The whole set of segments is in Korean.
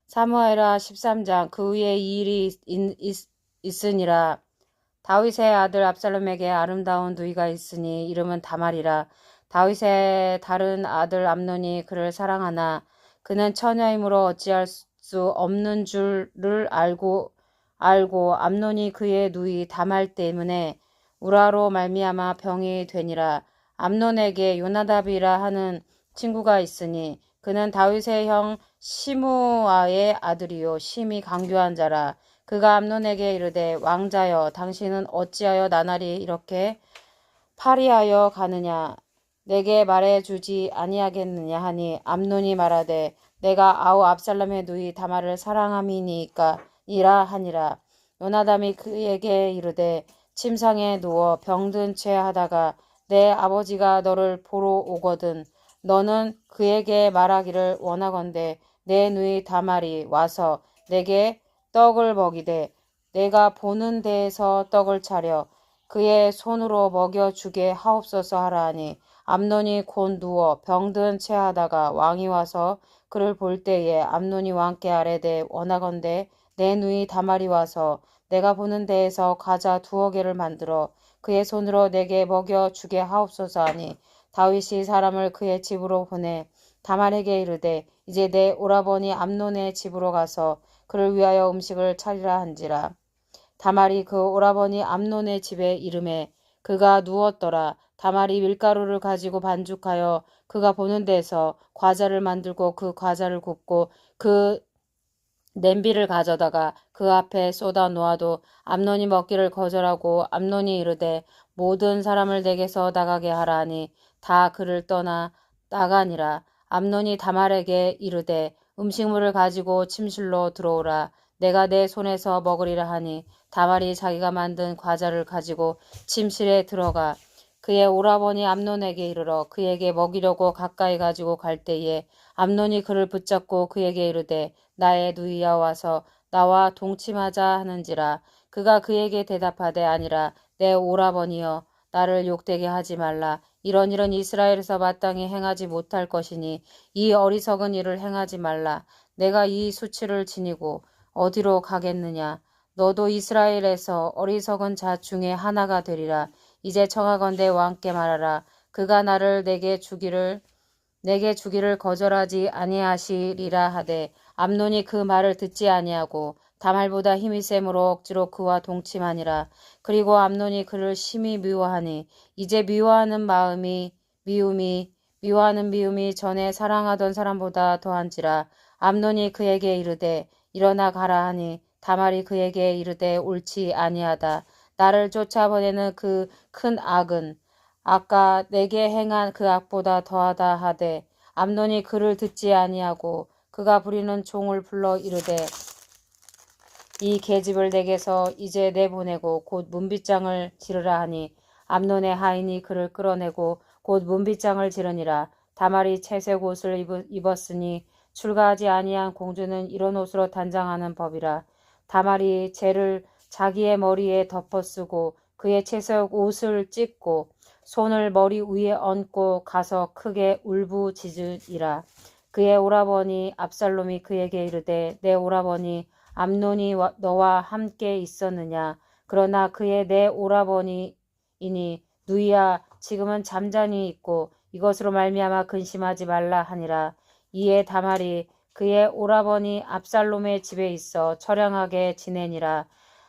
사무엘하 13장. 그 후에 이 일이 있으니라. 다윗의 아들 압살롬에게 아름다운 누이가 있으니 이름은 다말이라. 다윗의 다른 아들 암논이 그를 사랑하나 그는 처녀이므로 어찌할 수 없는 줄을 알고 암논이 그의 누이 다말 때문에 우라로 말미암아 병이 되니라. 암논에게 요나답이라 하는 친구가 있으니 그는 다윗의 형 시므아의 아들이요 심히 강교한 자라. 그가 암논에게 이르되 왕자여 당신은 어찌하여 나날이 이렇게 파리하여 가느냐 내게 말해주지 아니하겠느냐 하니 암논이 말하되 내가 아우 압살롬의 누이 다말을 사랑함이니까 이라 하니라. 요나담이 그에게 이르되 침상에 누워 병든 채 하다가 내 아버지가 너를 보러 오거든 너는 그에게 말하기를 원하건대 내 누이 다말이 와서 내게 떡을 먹이되 내가 보는 데에서 떡을 차려 그의 손으로 먹여주게 하옵소서 하라 하니 암논이 곧 누워 병든 채 하다가 왕이 와서 그를 볼 때에 암논이 왕께 아뢰되 원하건대 내 누이 다말이 와서 내가 보는 데에서 과자 2개를 만들어 그의 손으로 내게 먹여주게 하옵소서 하니 다윗이 사람을 그의 집으로 보내 다말에게 이르되 이제 내 오라버니 암논의 집으로 가서 그를 위하여 음식을 차리라 한지라. 다말이 그 오라버니 암논의 집에 이름에 그가 누웠더라. 다말이 밀가루를 가지고 반죽하여 그가 보는 데서 과자를 만들고 그 과자를 굽고 그 냄비를 가져다가 그 앞에 쏟아 놓아도 암논이 먹기를 거절하고 암논이 이르되 모든 사람을 내게서 나가게 하라 하니 다 그를 떠나 나가니라. 암논이 다말에게 이르되 음식물을 가지고 침실로 들어오라. 내가 내 손에서 먹으리라 하니 다말이 자기가 만든 과자를 가지고 침실에 들어가 그의 오라버니 암논에게 이르러 그에게 먹이려고 가까이 가지고 갈 때에 암논이 그를 붙잡고 그에게 이르되 나의 누이야 와서 나와 동침하자 하는지라. 그가 그에게 대답하되 아니라 내 오라버니여 나를 욕되게 하지 말라. 이런 일은 이스라엘에서 마땅히 행하지 못할 것이니 이 어리석은 일을 행하지 말라. 내가 이 수치를 지니고 어디로 가겠느냐. 너도 이스라엘에서 어리석은 자 중에 하나가 되리라. 이제 청하건대 왕께 말하라. 그가 나를 내게 주기를 거절하지 아니하시리라 하되 암논이 그 말을 듣지 아니하고 다말보다 힘이 셈으로 억지로 그와 동침하니라. 그리고 암논이 그를 심히 미워하니 이제 미워하는 미움이 전에 사랑하던 사람보다 더한지라. 암논이 그에게 이르되 일어나 가라 하니 다말이 그에게 이르되 옳지 아니하다. 나를 쫓아보내는 그 큰 악은 아까 내게 행한 그 악보다 더하다 하되 암논이 그를 듣지 아니하고 그가 부리는 종을 불러 이르되 이 계집을 내게서 이제 내보내고 곧 문빗장을 지르라 하니 암논의 하인이 그를 끌어내고 곧 문빗장을 지르니라. 다말이 채색 옷을 입었으니 출가하지 아니한 공주는 이런 옷으로 단장하는 법이라. 다말이 재를 자기의 머리에 덮어쓰고 그의 채색 옷을 찢고 손을 머리 위에 얹고 가서 크게 울부짖으니라. 그의 오라버니 압살롬이 그에게 이르되 내 오라버니 암논이 너와 함께 있었느냐. 그러나 그의 내 오라버니이니 누이야 지금은 잠잠히 있고 이것으로 말미암아 근심하지 말라 하니라. 이에 다말이 그의 오라버니 압살롬의 집에 있어 처량하게 지내니라.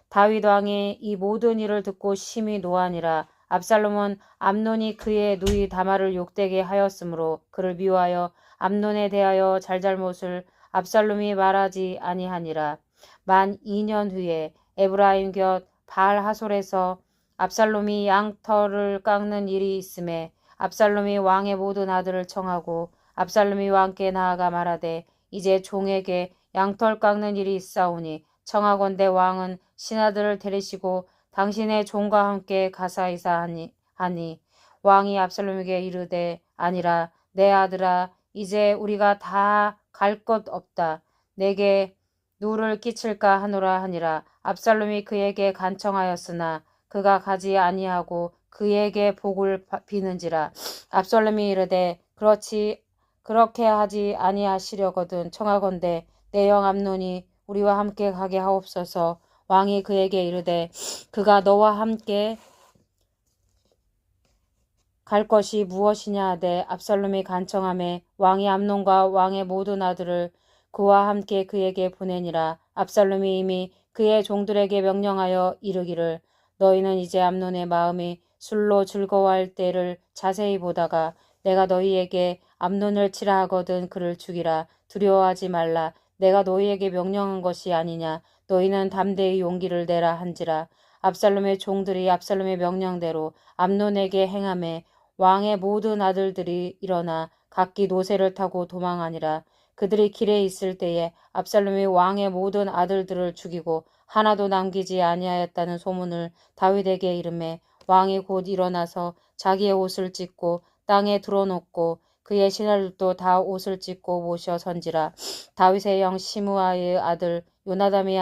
다윗 왕이 이 모든 일을 듣고 심히 노하니라. 압살롬은 암논이 그의 누이 다말을 욕되게 하였으므로 그를 미워하여 암논에 대하여 잘잘못을 압살롬이 말하지 아니하니라. 만 2년 후에 에브라임 곁 바알 하솔에서 압살롬이 양털을 깎는 일이 있음에 압살롬이 왕의 모든 아들을 청하고 압살롬이 왕께 나아가 말하되 이제 종에게 양털 깎는 일이 있사오니 청하건대 왕은 신하들을 데리시고 당신의 종과 함께 가사이사 하니 왕이 압살롬에게 이르되 아니라 내 아들아 이제 우리가 다 갈 것 없다. 내게 누를 끼칠까 하노라 하니라. 압살롬이 그에게 간청하였으나 그가 가지 아니하고 그에게 복을 비는지라. 압살롬이 이르되 그렇게 하지 아니하시려거든 청하건대 내 영 암논이 우리와 함께 가게 하옵소서. 왕이 그에게 이르되 그가 너와 함께 갈 것이 무엇이냐 하되 압살롬이 간청하매 왕이 암논과 왕의 모든 아들을 그와 함께 그에게 보내니라. 압살롬이 이미 그의 종들에게 명령하여 이르기를 너희는 이제 암논의 마음이 술로 즐거워할 때를 자세히 보다가 내가 너희에게 암논을 치라 하거든 그를 죽이라. 두려워하지 말라. 내가 너희에게 명령한 것이 아니냐. 너희는 담대히 용기를 내라 한지라. 압살롬의 종들이 압살롬의 명령대로 암논에게 행하매 왕의 모든 아들들이 일어나 각기 노새를 타고 도망하니라. 그들이 길에 있을 때에 압살롬이 왕의 모든 아들들을 죽이고 하나도 남기지 아니하였다는 소문을 다윗에게 이르매 왕이 곧 일어나서 자기의 옷을 찢고 땅에 드러놓고 그의 신하들도 다 옷을 찢고 모셔 선지라. 다윗의 영 시므아의 아들 요나담이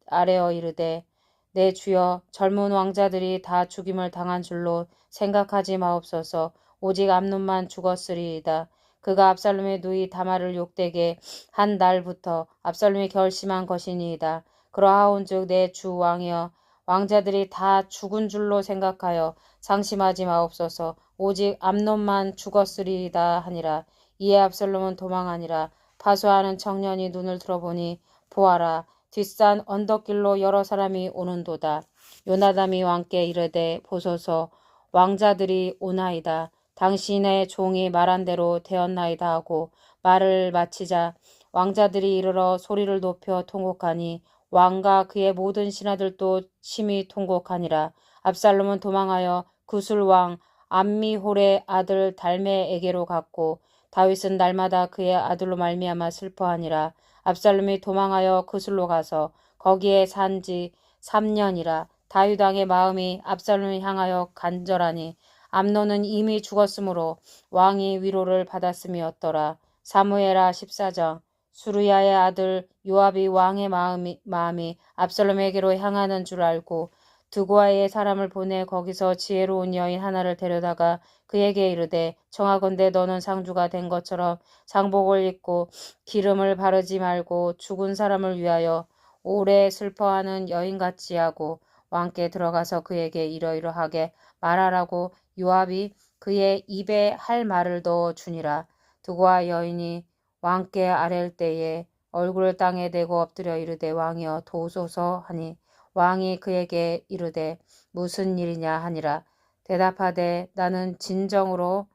아뢰어 이르되 내 주여 젊은 왕자들이 다 죽임을 당한 줄로 생각하지 마옵소서. 오직 암논만 죽었으리이다. 그가 압살롬의 누이 다말을 욕되게 한 날부터 압살롬이 결심한 것이니이다. 그러하온즉 내 주 왕이여 왕자들이 다 죽은 줄로 생각하여 상심하지 마옵소서. 오직 암논만 죽었으리이다 하니라. 이에 압살롬은 도망하니라. 파수하는 청년이 눈을 들어보니 보아라 뒷산 언덕길로 여러 사람이 오는도다. 요나담이 왕께 이르되 보소서 왕자들이 오나이다. 당신의 종이 말한 대로 되었나이다 하고 말을 마치자 왕자들이 이르러 소리를 높여 통곡하니 왕과 그의 모든 신하들도 심히 통곡하니라. 압살롬은 도망하여 구술 왕 암미홀의 아들 달메에게로 갔고 다윗은 날마다 그의 아들로 말미암아 슬퍼하니라. 압살롬이 도망하여 구술로 가서 거기에 산지 3년이라. 다윗 왕의 마음이 압살롬을 향하여 간절하니 암논은 이미 죽었으므로 왕이 위로를 받았음이었더라. 사무엘하 14장. 수르야의 아들 요압이 왕의 마음이 압살롬에게로 향하는 줄 알고 드고아의 사람을 보내 거기서 지혜로운 여인 하나를 데려다가 그에게 이르되 청하건대 너는 상주가 된 것처럼 상복을 입고 기름을 바르지 말고 죽은 사람을 위하여 오래 슬퍼하는 여인같이 하고 왕께 들어가서 그에게 이러이러하게 말하라고 요압이 그의 입에 할 말을 넣어 주니라. 드고아 여인이 왕께 아랠 때에 얼굴을 땅에 대고 엎드려 이르되 왕이여 도우소서 하니 왕이 그에게 이르되 무슨 일이냐 하니라. 대답하되 나는 진정으로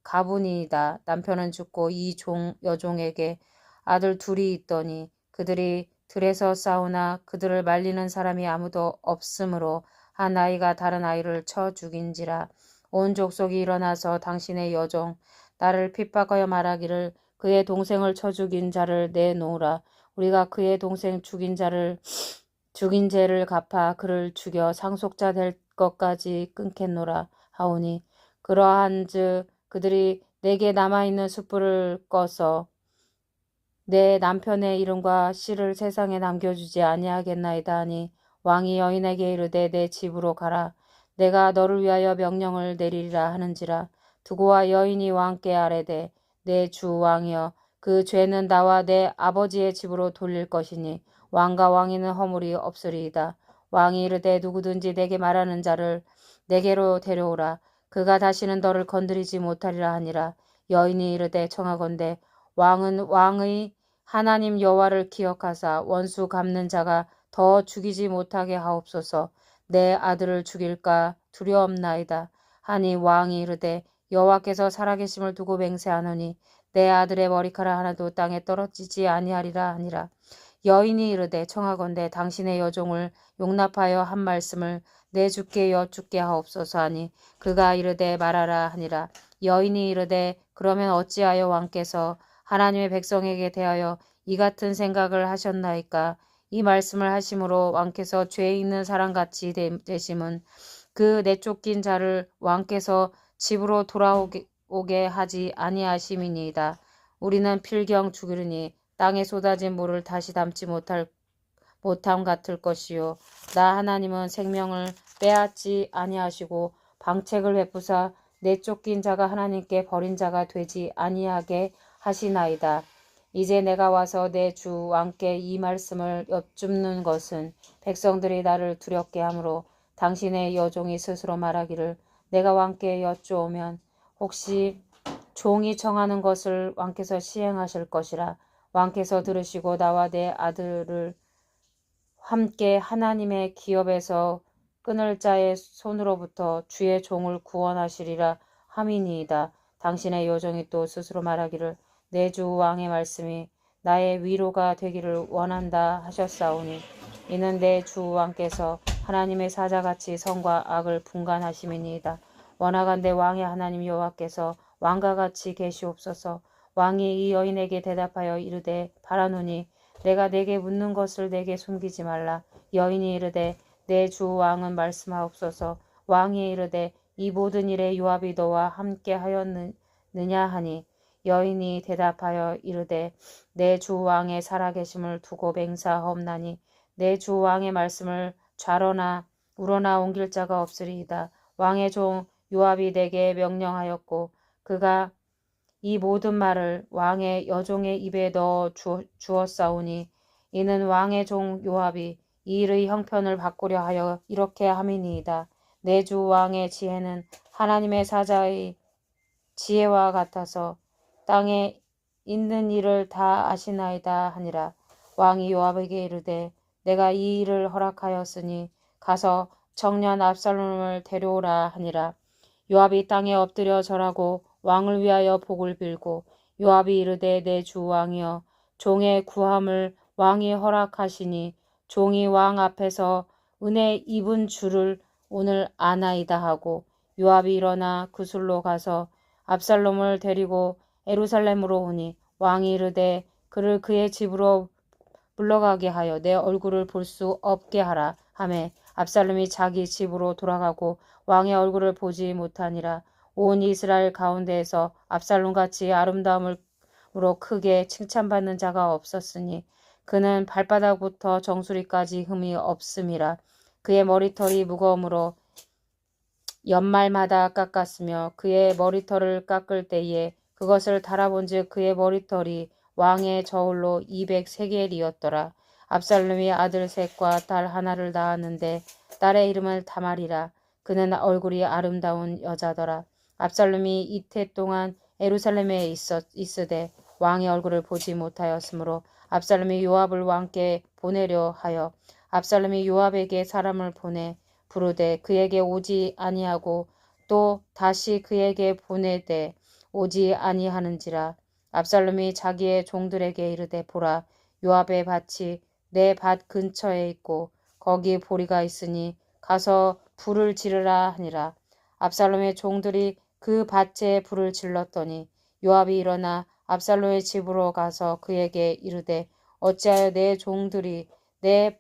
가부니이다. 남편은 죽고 이 여종에게 아들 둘이 있더니 그들이 들에서 싸우나 그들을 말리는 사람이 아무도 없으므로 한 아이가 다른 아이를 쳐 죽인지라. 온 족속이 일어나서 당신의 여종 나를 핍박하여 말하기를 그의 동생을 쳐 죽인 자를 내놓으라. 우리가 그의 동생 죽인 죄를 갚아 그를 죽여 상속자 될 것까지 끊겠노라 하오니 그러한즉 그들이 내게 남아있는 숯불을 꺼서 내 남편의 이름과 씨를 세상에 남겨주지 아니하겠나이다 하니 왕이 여인에게 이르되 내 집으로 가라. 내가 너를 위하여 명령을 내리리라 하는지라. 두고와 여인이 왕께 아뢰되 내 주 왕이여 그 죄는 나와 내 아버지의 집으로 돌릴 것이니 왕과 왕이는 허물이 없으리이다. 왕이 이르되 누구든지 내게 말하는 자를 내게로 데려오라. 그가 다시는 너를 건드리지 못하리라 하니라. 여인이 이르되 청하건대 왕은 왕의 하나님 여호와를 기억하사 원수 갚는 자가 더 죽이지 못하게 하옵소서. 내 아들을 죽일까 두려움나이다. 하니 왕이 이르되 여호와께서 살아계심을 두고 맹세하노니 내 아들의 머리카락 하나도 땅에 떨어지지 아니하리라 하니라. 여인이 이르되 청하건대 당신의 여종을 용납하여 한 말씀을 내 주께 여쭙게 하옵소서 하니 그가 이르되 말하라 하니라. 여인이 이르되 그러면 어찌하여 왕께서 하나님의 백성에게 대하여 이 같은 생각을 하셨나이까. 이 말씀을 하심으로 왕께서 죄 있는 사람같이 되심은 그 내쫓긴 자를 왕께서 집으로 돌아오게 하지 아니하심이니이다. 우리는 필경 죽으리니 땅에 쏟아진 물을 다시 담지 못함 같을 것이요. 나 하나님은 생명을 빼앗지 아니하시고 방책을 베푸사 내쫓긴 자가 하나님께 버린 자가 되지 아니하게 하시나이다. 이제 내가 와서 내 주 왕께 이 말씀을 여쭙는 것은 백성들이 나를 두렵게 하므로 당신의 여종이 스스로 말하기를 내가 왕께 여쭈오면 혹시 종이 청하는 것을 왕께서 시행하실 것이라. 왕께서 들으시고 나와 내 아들을 함께 하나님의 기업에서 끊을 자의 손으로부터 주의 종을 구원하시리라 함이니이다. 당신의 여종이 또 스스로 말하기를 내 주 왕의 말씀이 나의 위로가 되기를 원한다 하셨사오니 이는 내 주 왕께서 하나님의 사자같이 선과 악을 분간하심이니이다. 원하간대 왕의 하나님 여호와께서 왕과 같이 계시옵소서. 왕이 이 여인에게 대답하여 이르되 바라노니 내가 내게 묻는 것을 내게 숨기지 말라. 여인이 이르되 내 주 왕은 말씀하옵소서. 왕이 이르되 이 모든 일에 요압이 너와 함께 하였느냐 하니 여인이 대답하여 이르되 내 주 왕의 살아계심을 두고 맹세하옵나니 내 주 왕의 말씀을 좌로나 우로나 옮길 자가 없으리이다. 왕의 종 요압이 내게 명령하였고 그가 이 모든 말을 왕의 여종의 입에 넣어 주었사오니 이는 왕의 종 요압이 이 일의 형편을 바꾸려 하여 이렇게 함이니이다. 내 주 왕의 지혜는 하나님의 사자의 지혜와 같아서 땅에 있는 일을 다 아시나이다 하니라. 왕이 요압에게 이르되 내가 이 일을 허락하였으니 가서 청년 압살롬을 데려오라 하니라. 요압이 땅에 엎드려 절하고 왕을 위하여 복을 빌고 요압이 이르되 내 주 왕이여 종의 구함을 왕이 허락하시니 종이 왕 앞에서 은혜 입은 줄을 오늘 아나이다 하고 요압이 일어나 구슬로 가서 압살롬을 데리고 예루살렘으로 오니 왕이 이르되 그를 그의 집으로 물러가게 하여 내 얼굴을 볼 수 없게 하라 하매 압살롬이 자기 집으로 돌아가고 왕의 얼굴을 보지 못하니라. 온 이스라엘 가운데에서 압살롬같이 아름다움으로 크게 칭찬받는 자가 없었으니 그는 발바닥부터 정수리까지 흠이 없음이라. 그의 머리털이 무거움으로 연말마다 깎았으며 그의 머리털을 깎을 때에 그것을 달아본즉 그의 머리털이 왕의 저울로 200세겔이었더라. 압살롬이 아들 셋과 딸 하나를 낳았는데 딸의 이름을 다말이라. 그는 얼굴이 아름다운 여자더라. 압살롬이 이태 동안 예루살렘에 있으되 왕의 얼굴을 보지 못하였으므로 압살롬이 요압을 왕께 보내려 하여 압살롬이 요압에게 사람을 보내 부르되 그에게 오지 아니하고 또 다시 그에게 보내되 오지 아니하는지라. 압살롬이 자기의 종들에게 이르되 보라 요압의 밭이 내 밭 근처에 있고 거기 보리가 있으니 가서 불을 지르라 하니라. 압살롬의 종들이 그 밭에 불을 질렀더니 요압이 일어나 압살롬의 집으로 가서 그에게 이르되 어찌하여 내 종들이 내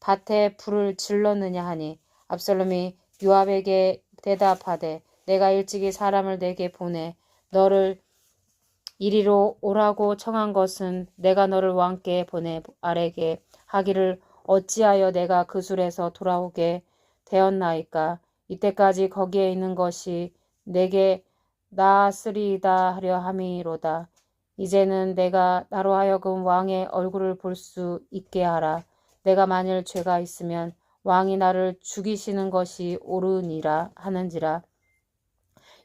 밭에 불을 질렀느냐 하니 압살롬이 요압에게 대답하되 내가 일찍이 사람을 내게 보내 너를 이리로 오라고 청한 것은 내가 너를 왕께 보내 아래게 하기를 어찌하여 내가 그 술에서 돌아오게 되었나이까. 이때까지 거기에 있는 것이 내게 나았으리이다 하려 함이로다. 이제는 내가 나로 하여금 왕의 얼굴을 볼 수 있게 하라. 내가 만일 죄가 있으면 왕이 나를 죽이시는 것이 옳으니라 하는지라.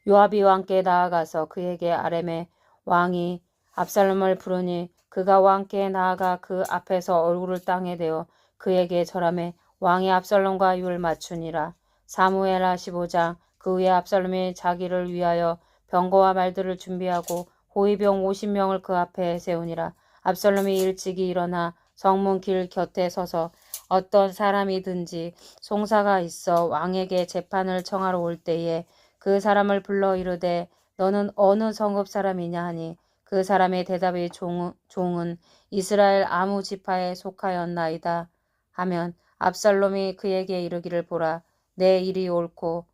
요압이 왕께 나아가서 그에게 아뢰매 왕이 압살롬을 부르니 그가 왕께 나아가 그 앞에서 얼굴을 땅에 대어 그에게 절하매 왕이 압살롬과 유를 맞추니라. 사무엘하 15장. 그 후에 압살롬이 자기를 위하여 병거와 말들을 준비하고 호위병 50명을 그 앞에 세우니라. 압살롬이 일찍이 일어나 성문 길 곁에 서서 어떤 사람이든지 송사가 있어 왕에게 재판을 청하러 올 때에 그 사람을 불러 이르되 너는 어느 성읍 사람이냐 하니 그 사람의 대답이 종은 이스라엘 아무 지파에 속하였나이다 하면 압살롬이 그에게 이르기를 보라 내 일이 옳고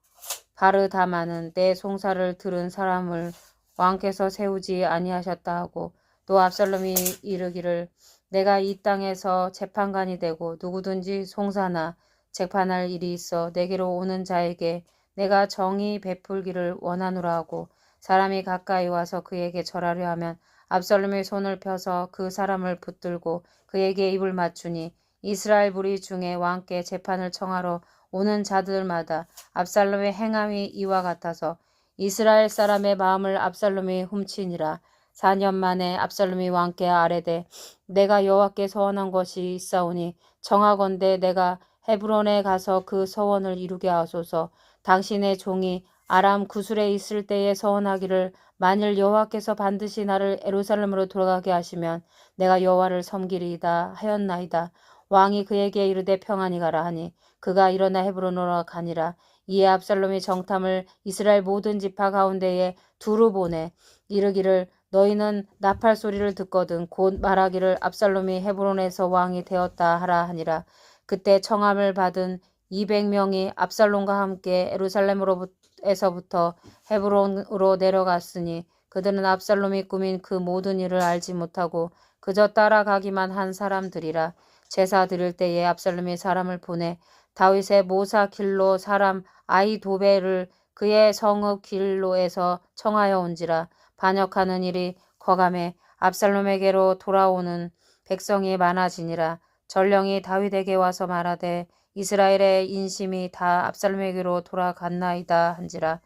바르다마는 내 송사를 들은 사람을 왕께서 세우지 아니하셨다 하고 또 압살롬이 이르기를 내가 이 땅에서 재판관이 되고 누구든지 송사나 재판할 일이 있어 내게로 오는 자에게 내가 정의 베풀기를 원하노라 하고 사람이 가까이 와서 그에게 절하려 하면 압살롬이 손을 펴서 그 사람을 붙들고 그에게 입을 맞추니 이스라엘 무리 중에 왕께 재판을 청하러 오는 자들마다 압살롬의 행함이 이와 같아서 이스라엘 사람의 마음을 압살롬이 훔치니라. 4년 만에 압살롬이 왕께 아뢰되 내가 여호와께 서원한 것이 있사오니 청하건대 내가 헤브론에 가서 그 서원을 이루게 하소서. 당신의 종이 아람 구술에 있을 때에 서원하기를 만일 여호와께서 반드시 나를 예루살렘으로 돌아가게 하시면 내가 여호와를 섬기리이다 하였나이다. 왕이 그에게 이르되 평안히 가라 하니 그가 일어나 헤브론으로 가니라. 이에 압살롬이 정탐을 이스라엘 모든 지파 가운데에 두루 보내 이르기를 너희는 나팔 소리를 듣거든 곧 말하기를 압살롬이 헤브론에서 왕이 되었다 하라 하니라. 그때 청함을 받은 200명이 압살롬과 함께 예루살렘에서부터 헤브론으로 내려갔으니 그들은 압살롬이 꾸민 그 모든 일을 알지 못하고 그저 따라가기만 한 사람들이라. 제사 드릴 때에 압살롬이 사람을 보내 다윗의 모사 길로 사람 아히도벨을 그의 성읍 길로에서 청하여 온지라. 반역하는 일이 거감해 압살롬에게로 돌아오는 백성이 많아지니라. 전령이 다윗에게 와서 말하되 이스라엘의 인심이 다 압살롬에게로 돌아갔나이다 한지라.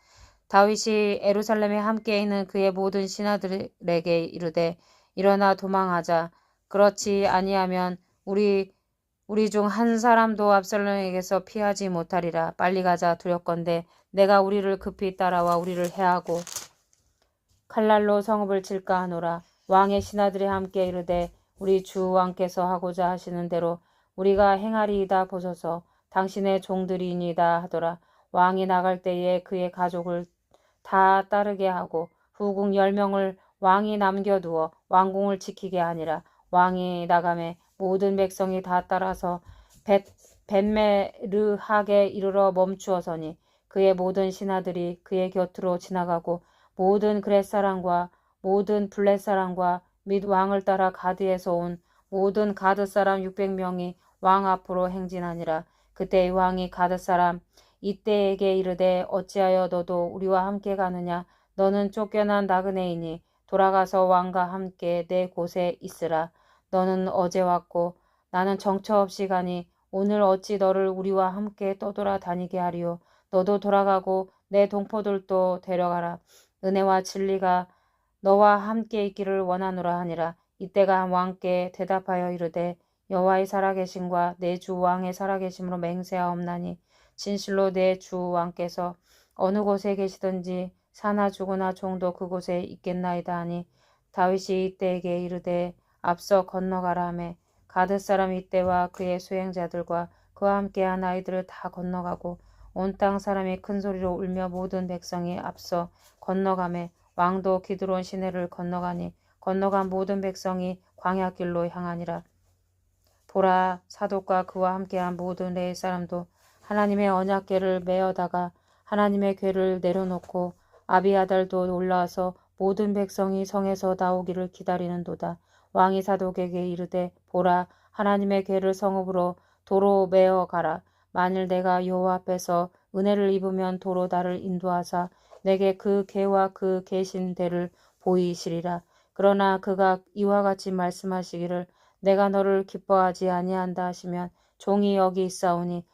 다윗이 예루살렘에 함께 있는 그의 모든 신하들에게 이르되 일어나 도망하자. 그렇지 아니하면 우리 중 한 사람도 압살롬에게서 피하지 못하리라. 빨리 가자. 두렵건대 내가 우리를 급히 따라와 우리를 해하고 칼날로 성읍을 칠까 하노라. 왕의 신하들이 함께 이르되 우리 주 왕께서 하고자 하시는 대로 우리가 행하리이다 보소서. 당신의 종들이니이다 하더라. 왕이 나갈 때에 그의 가족을 다 따르게 하고 후궁 10명을 왕이 남겨두어 왕궁을 지키게 하니라. 왕이 나가매 모든 백성이 다 따라서 벳메르하게 이르러 멈추어서니 그의 모든 신하들이 그의 곁으로 지나가고 모든 그렛 사람과 모든 블렛 사람과 및 왕을 따라 가드에서 온 모든 가드 사람 600명이 왕 앞으로 행진하니라. 그때 왕이 가드 사람 이때에게 이르되 어찌하여 너도 우리와 함께 가느냐. 너는 쫓겨난 나그네이니 돌아가서 왕과 함께 내 곳에 있으라. 너는 어제 왔고 나는 정처 없이 가니 오늘 어찌 너를 우리와 함께 떠돌아다니게 하리요. 너도 돌아가고 내 동포들도 데려가라. 은혜와 진리가 너와 함께 있기를 원하노라 하니라. 이때가 왕께 대답하여 이르되 여호와의 살아계심과 내 주 왕의 살아계심으로 맹세하옵나니 진실로 내 주 왕께서 어느 곳에 계시든지 사나 죽으나 종도 그곳에 있겠나이다 하니 다윗이 이때에게 이르되 앞서 건너가라 하매 가드 사람 이때와 그의 수행자들과 그와 함께한 아이들을 다 건너가고 온 땅 사람이 큰 소리로 울며 모든 백성이 앞서 건너가매 왕도 기드론 시내를 건너가니 건너간 모든 백성이 광야길로 향하니라. 보라, 사독과 그와 함께한 모든 레위 사람도 하나님의 언약궤를 메어다가 하나님의 궤를 내려놓고 아비아달도 올라와서 모든 백성이 성에서 나오기를 기다리는도다. 왕이 사독에게 이르되 보라, 하나님의 궤를 성읍으로 도로 메어 가라. 만일 내가 여호와 앞에서 은혜를 입으면 도로 나를 인도하사 내게 그 궤와 그 계신 대를 보이시리라. 그러나 그가 이와 같이 말씀하시기를 내가 너를 기뻐하지 아니한다 하시면 종이 여기 있사오니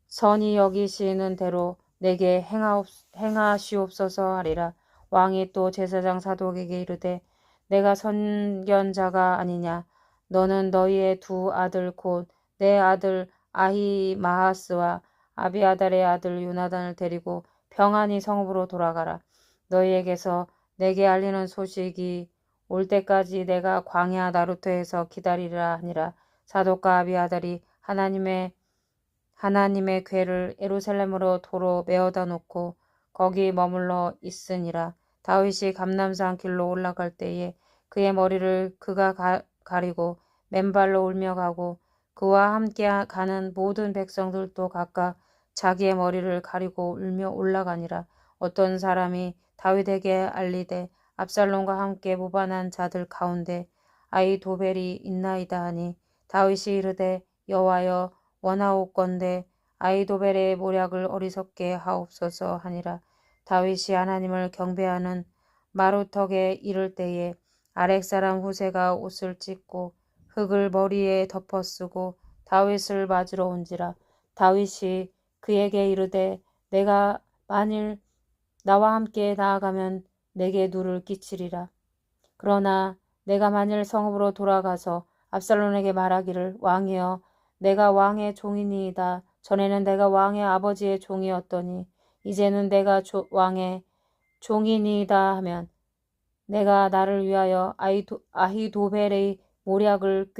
선이 여기시는 대로 내게 행하시옵소서 하리라. 왕이 또 제사장 사독에게 이르되 내가 선견자가 아니냐. 너는 너희의 두 아들 곧 내 아들 아히마하스와 아비아달의 아들 요나단을 데리고 평안히 성읍으로 돌아가라. 너희에게서 내게 알리는 소식이 올 때까지 내가 광야 나루터에서 기다리라 하니라. 사독과 아비아달이 하나님의 궤를 예루살렘으로 도로 메어다 놓고 거기 머물러 있으니라. 다윗이 감람산 길로 올라갈 때에 그의 머리를 그가 가리고 맨발로 울며 가고 그와 함께 가는 모든 백성들도 각각 자기의 머리를 가리고 울며 올라가니라. 어떤 사람이 다윗에게 알리되 압살롬과 함께 무반한 자들 가운데 아히도벨이 있나이다 하니 다윗이 이르되 여호와여 원하옵건대 아히도벨의 모략을 어리석게 하옵소서 하니라. 다윗이 하나님을 경배하는 마루턱에 이를 때에 아렉 사람 후세가 옷을 찢고 흙을 머리에 덮어쓰고 다윗을 맞으러 온지라. 다윗이 그에게 이르되 내가 만일 나와 함께 나아가면 내게 누를 끼치리라. 그러나 내가 만일 성읍으로 돌아가서 압살롬에게 말하기를 왕이여 내가 왕의 종이니이다. 전에는 내가 왕의 아버지의 종이었더니 이제는 내가 왕의 종이니이다 하면 내가 나를 위하여 아히도벨의 모략을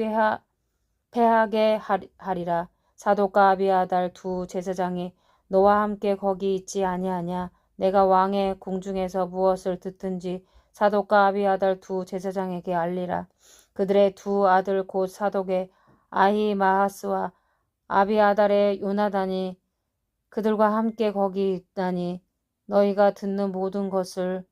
패하게 하리라. 사독과 아비아달 두 제사장이 너와 함께 거기 있지 아니하냐. 내가 왕의 궁중에서 무엇을 듣든지 사독과 아비아달 두 제사장에게 알리라. 그들의 두 아들 곧 사독의 아히마하스와 아비아달의 요나단이 그들과 함께 거기 있다니 너희가 듣는 모든 것을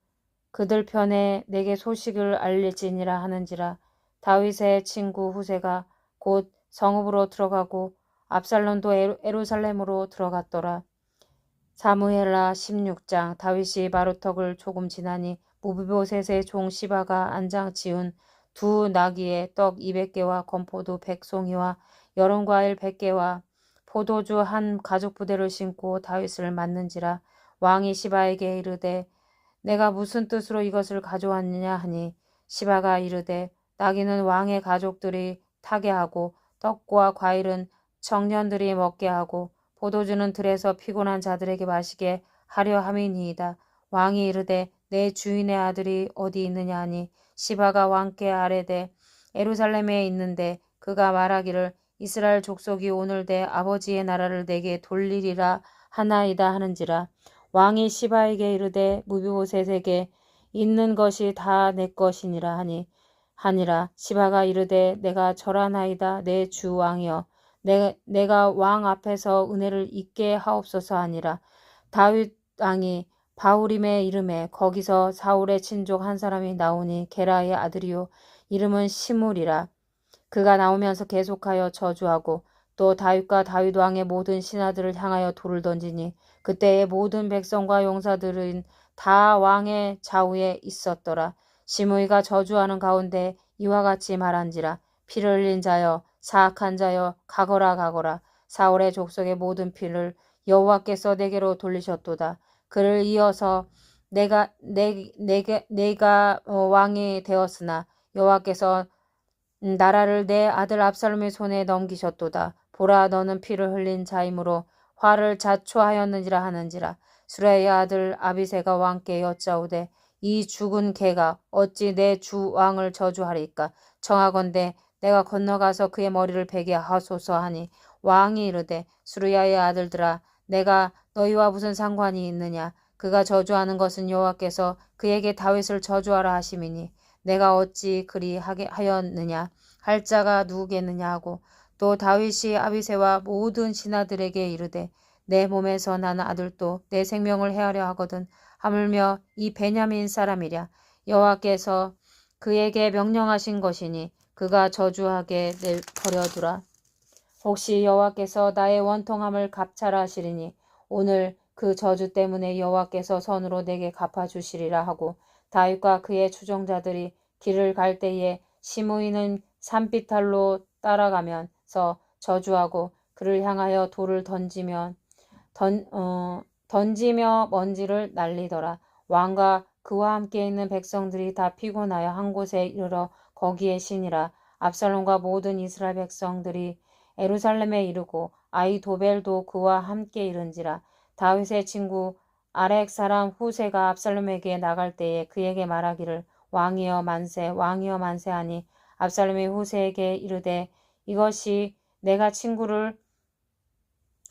그들 편에 내게 소식을 알릴지니라 하는지라. 다윗의 친구 후세가 곧 성읍으로 들어가고 압살롬도 예루살렘으로 들어갔더라. 사무엘하 16장. 다윗이 마루턱을 조금 지나니 무비보셋의 종 시바가 안장 지은 두 나귀에 떡 200개와 건포도 100송이와 여름과일 100개와 포도주 한 가죽부대를 신고 다윗을 맞는지라. 왕이 시바에게 이르되 내가 무슨 뜻으로 이것을 가져왔느냐 하니 시바가 이르되 나귀는 왕의 가족들이 타게 하고 떡과 과일은 청년들이 먹게 하고 포도주는 들에서 피곤한 자들에게 마시게 하려 함이니이다. 왕이 이르되 내 주인의 아들이 어디 있느냐 하니 시바가 왕께 아뢰되 예루살렘에 있는데 그가 말하기를 이스라엘 족속이 오늘 내 아버지의 나라를 내게 돌리리라 하나이다 하는지라. 왕이 시바에게 이르되 무비보셋에게 있는 것이 다 내 것이니라 하니라. 시바가 이르되 내가 절하나이다 내 주 왕이여 내가 왕 앞에서 은혜를 잊게 하옵소서 하니라. 다윗 왕이 바후림의 이름에 거기서 사울의 친족 한 사람이 나오니 게라의 아들이요 이름은 시물이라. 그가 나오면서 계속하여 저주하고 또 다윗과 다윗 왕의 모든 신하들을 향하여 돌을 던지니 그때의 모든 백성과 용사들은 다 왕의 좌우에 있었더라. 시므이가 저주하는 가운데 이와 같이 말한지라. 피를 흘린 자여 사악한 자여 가거라. 사울의 족속의 모든 피를 여호와께서 내게로 돌리셨도다. 그를 이어서 내가 왕이 되었으나 여호와께서 나라를 내 아들 압살롬의 손에 넘기셨도다. 보라 너는 피를 흘린 자이므로 화를 자초하였느니라 하는지라. 수레의 아들 아비새가 왕께 여짜오되 이 죽은 개가 어찌 내 주 왕을 저주하리까. 청하건대 내가 건너가서 그의 머리를 베게 하소서 하니 왕이 이르되 수르야의 아들들아 내가 너희와 무슨 상관이 있느냐. 그가 저주하는 것은 여호와께서 그에게 다윗을 저주하라 하심이니 내가 어찌 그리 하였느냐 할 자가 누구겠느냐 하고 또 다윗이 아비새와 모든 신하들에게 이르되 내 몸에서 난 아들도 내 생명을 헤아려 하거든 하물며 이 베냐민 사람이랴. 여호와께서 그에게 명령하신 것이니 그가 저주하게 버려두라. 혹시 여호와께서 나의 원통함을 감찰하시리니 오늘 그 저주 때문에 여호와께서 선으로 내게 갚아주시리라 하고 다윗과 그의 추종자들이 길을 갈 때에 시므이는 산비탈로 따라가면서 저주하고 그를 향하여 돌을 던지며 먼지를 날리더라. 왕과 그와 함께 있는 백성들이 다 피곤하여 한 곳에 이르러 거기에 쉬니라. 압살롬과 모든 이스라엘 백성들이 예루살렘에 이르고 아히도벨도 그와 함께 이른지라. 다윗의 친구 아렉 사람 후세가 압살롬에게 나갈 때에 그에게 말하기를 왕이여 만세 왕이여 만세 하니 압살롬이 후세에게 이르되 이것이 내가 친구를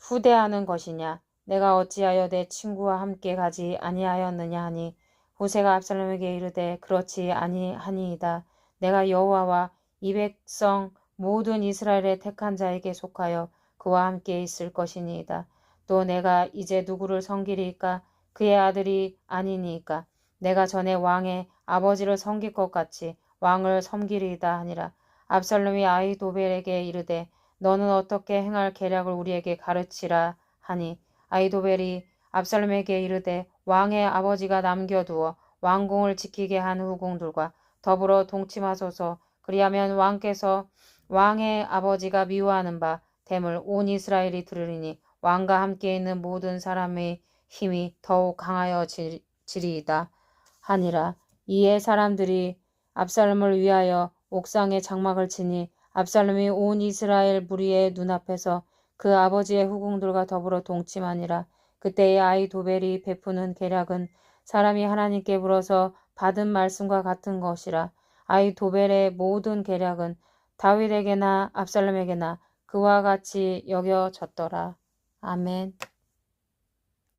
후대하는 것이냐. 내가 어찌하여 내 친구와 함께 가지 아니하였느냐 하니 후세가 압살롬에게 이르되 그렇지 아니하니이다. 내가 여호와와 이 백성 모든 이스라엘의 택한 자에게 속하여 그와 함께 있을 것이니이다. 또 내가 이제 누구를 섬기리까? 그의 아들이 아니니까. 내가 전에 왕의 아버지를 섬길 것 같이 왕을 섬기리이다 하니라. 압살롬이 아히도벨에게 이르되 너는 어떻게 행할 계략을 우리에게 가르치라 하니 아히도벨이 압살롬에게 이르되 왕의 아버지가 남겨두어 왕궁을 지키게 한 후궁들과 더불어 동침하소서. 그리하면 왕께서 왕의 아버지가 미워하는 바 됨을 온 이스라엘이 들으리니 왕과 함께 있는 모든 사람의 힘이 더욱 강하여지리이다 하니라. 이에 사람들이 압살롬을 위하여 옥상에 장막을 치니 압살롬이 온 이스라엘 무리의 눈앞에서 그 아버지의 후궁들과 더불어 동침하니라. 그때의 아히도벨이 베푸는 계략은 사람이 하나님께 물어서 받은 말씀과 같은 것이라. 아히도벨의 모든 계략은 다윗에게나 압살롬에게나 그와 같이 여겨졌더라. 아멘.